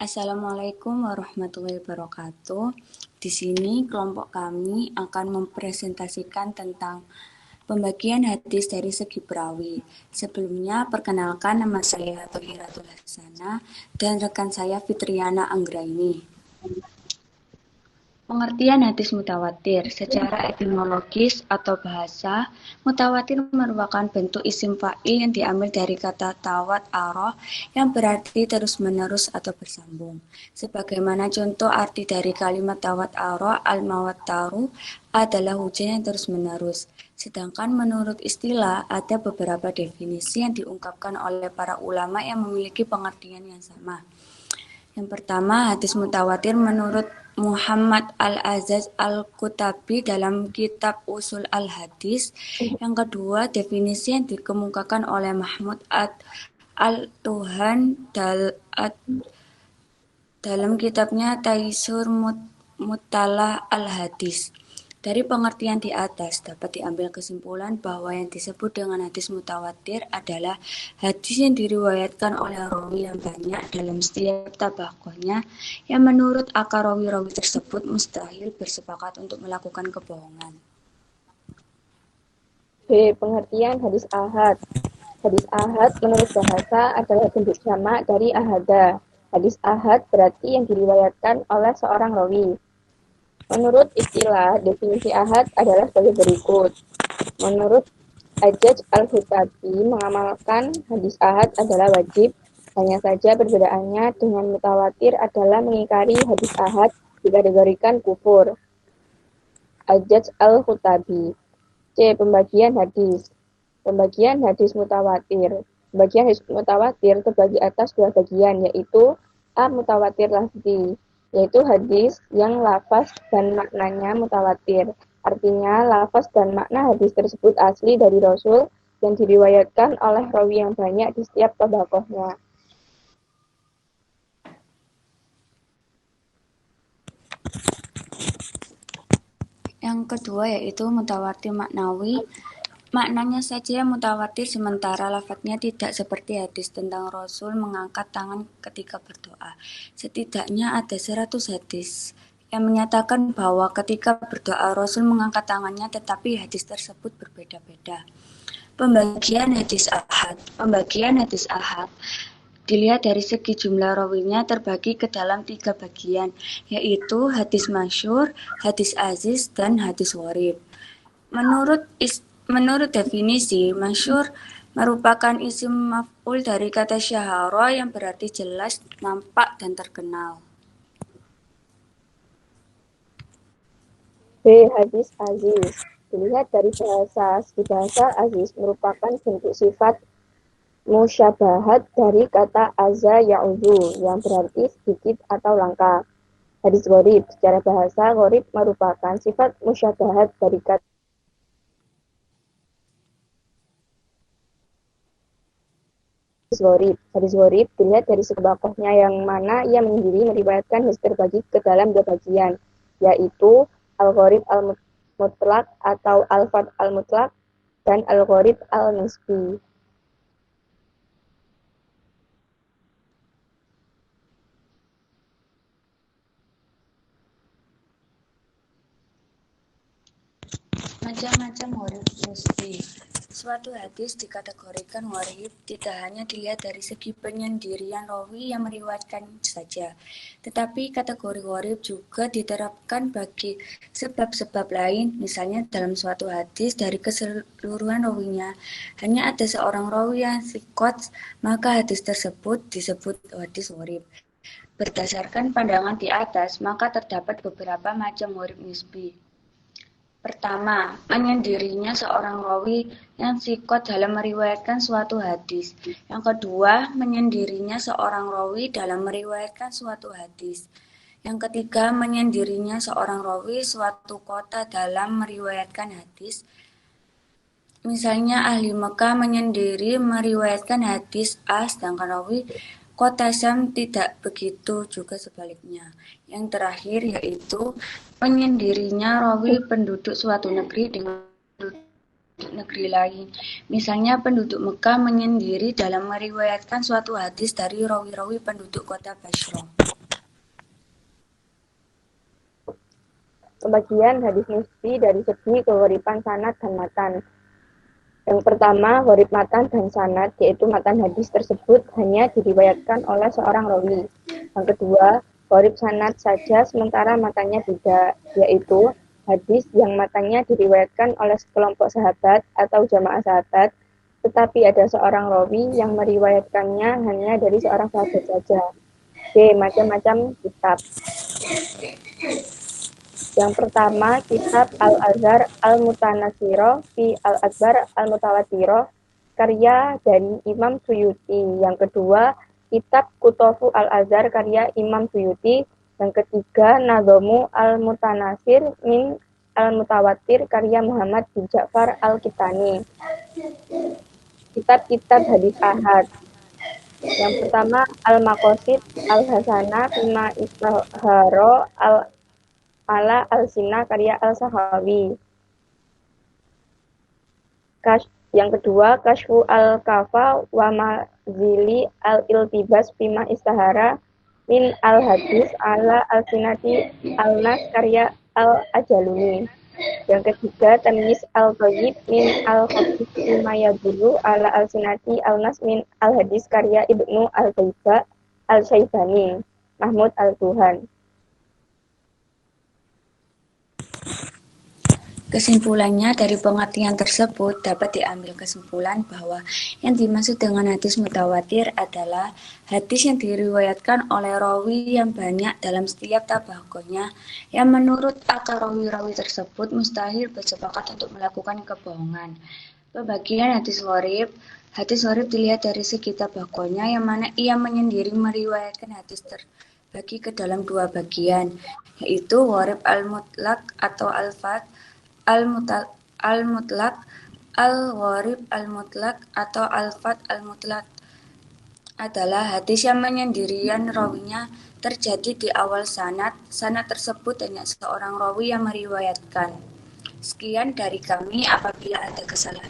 Assalamualaikum warahmatullahi wabarakatuh. Di sini kelompok kami akan mempresentasikan tentang pembagian hadis dari segi perawi. Sebelumnya, perkenalkan nama saya Thohiratul Hasanah dan rekan saya Fitriana Anggraini. Pengertian hadis mutawatir secara etimologis atau bahasa, mutawatir merupakan bentuk isim fa'il yang diambil dari kata tawat aroh yang berarti terus-menerus atau bersambung. Sebagaimana contoh arti dari kalimat tawat aroh al-mawattaru adalah hujan yang terus-menerus. Sedangkan menurut istilah ada beberapa definisi yang diungkapkan oleh para ulama yang memiliki pengertian yang sama. Yang pertama, hadis mutawatir menurut Muhammad Al-Azzaz Al-Kutabi dalam kitab Usul Al-Hadis. Yang kedua, definisi yang dikemukakan oleh Mahmud Al-Tuhan dalam kitabnya Taisur Mutalah Al-Hadis. Dari pengertian di atas dapat diambil kesimpulan bahwa yang disebut dengan hadis mutawatir adalah hadis yang diriwayatkan oleh rawi yang banyak dalam setiap tabaqahnya yang menurut akar rawi-rawi tersebut mustahil bersepakat untuk melakukan kebohongan. B. Pengertian hadis ahad. Hadis ahad menurut bahasa adalah bentuk jamak dari ahada. Hadis ahad berarti yang diriwayatkan oleh seorang rawi. Menurut istilah, definisi ahad adalah sebagai berikut. Menurut Ajaj Al-Hutabi, mengamalkan hadis ahad adalah wajib. Hanya saja perbedaannya dengan mutawatir adalah mengingkari hadis ahad dikategorikan kufur. Ajaj Al-Hutabi. C. Pembagian hadis. Pembagian hadis mutawatir. Pembagian hadis mutawatir terbagi atas dua bagian, yaitu A. Mutawatir lafzi, yaitu hadis yang lafaz dan maknanya mutawatir. Artinya, lafaz dan makna hadis tersebut asli dari Rasul yang diriwayatkan oleh rawi yang banyak di setiap tabaqahnya. Yang kedua yaitu mutawatir maknawi. Maknanya saja mutawatir sementara lafadznya tidak seperti hadis tentang Rasul mengangkat tangan ketika berdoa. Setidaknya ada 100 hadis yang menyatakan bahwa ketika berdoa Rasul mengangkat tangannya, tetapi hadis tersebut berbeda-beda. Pembagian hadis ahad dilihat dari segi jumlah rawinya terbagi ke dalam 3 bagian, yaitu hadis masyhur, hadis aziz, dan hadis gharib. Menurut definisi, masyhur merupakan isim maf'ul dari kata syahara yang berarti jelas, nampak, dan terkenal. B. Hadis aziz. Dilihat dari bahasa aziz merupakan bentuk sifat musyabahat dari kata aza ya'udhu yang berarti sedikit atau langka. Hadis gharib. Secara bahasa, gharib merupakan sifat musyabahat dari kata Hadis gharib dilihat dari sebakohnya yang mana ia menyendiri meriwayatkan hadis terbagi ke dalam 2 bagian, yaitu al-gharib al-mutlaq atau al-fard al-mutlaq dan al-gharib al-nisbi. Macam-macam gharib nisbi. Suatu hadis dikategorikan gharib tidak hanya dilihat dari segi penyendirian rawi yang meriwayatkan saja, tetapi kategori gharib juga diterapkan bagi sebab-sebab lain. Misalnya dalam suatu hadis dari keseluruhan rawinya hanya ada seorang rawi yang thiqat, maka hadis tersebut disebut hadis gharib. Berdasarkan pandangan di atas, maka terdapat beberapa macam gharib nisbi. Pertama, menyendirinya seorang rawi yang thiqat dalam meriwayatkan suatu hadis. Yang kedua, menyendirinya seorang rawi dalam meriwayatkan suatu hadis. Yang ketiga, menyendirinya seorang rawi suatu kota dalam meriwayatkan hadis. Misalnya ahli Mekah menyendiri meriwayatkan hadis A, sedangkan rawi kota Syam tidak begitu, juga sebaliknya. Yang terakhir yaitu menyendirinya rawi penduduk suatu negeri dengan negeri lain. Misalnya penduduk Mekah menyendiri dalam meriwayatkan suatu hadis dari rawi-rawi penduduk kota Basra. Pembagian hadis nisbi dari segi keuripan sanad dan matan. Yang pertama, gharib matan dan sanad, yaitu matan hadis tersebut hanya diriwayatkan oleh seorang rawi. Yang kedua, gharib sanad saja sementara matanya tidak, yaitu hadis yang matanya diriwayatkan oleh sekelompok sahabat atau jamaah sahabat, tetapi ada seorang rawi yang meriwayatkannya hanya dari seorang sahabat saja. B. Macam-macam kitab. Yang pertama, kitab Al-Azhar Al-Mutanasiro fi Al-Akbar Al-Mutawatiro, karya dari Imam Suyuti. Yang kedua, kitab Kutofu Al-Azhar karya Imam Suyuti. Yang ketiga, Nadhomu Al-Mutanasir min Al-Mutawatir karya Muhammad bin Ja'far Al-Kitani. Kitab-kitab hadis ahad. Yang pertama, Al-Maqasid Al-Hasanah Fima Istaharo Ala Al-Sina karya Al-Sahawi. Yang kedua, Kashfu Al-Kafa wa Mazili Al-Iltibas Fima Istahara min Al-Hadis Ala Al-Sinati Al-Nas karya Al-Ajaluni. Yang ketiga, Tamyiz Al-Thayyib min Al-Khabith Fima Yadulu Ala Al-Sinati Al-Nas min Al-Hadis karya Ibnu Al-Syaibani Mahmud Al-Tuhan. Kesimpulannya, dari pengertian tersebut dapat diambil kesimpulan bahwa yang dimaksud dengan hadis mutawatir adalah hadis yang diriwayatkan oleh rawi yang banyak dalam setiap tabakohnya, yang menurut akal rawi-rawi tersebut mustahil bersepakat untuk melakukan kebohongan. Pembagian hadis gharib dilihat dari segi tabakohnya, yang mana ia menyendiri meriwayatkan hadis terbagi ke dalam dua bagian, yaitu gharib al-mutlaq atau al-fat, al-mutlaq, al-gharib al-mutlaq atau al-fat al-mutlaq adalah hadis yang menyendirian rawinya terjadi di awal sanad. Sanad tersebut hanya seorang rawi yang meriwayatkan. Sekian dari kami, apabila ada kesalahan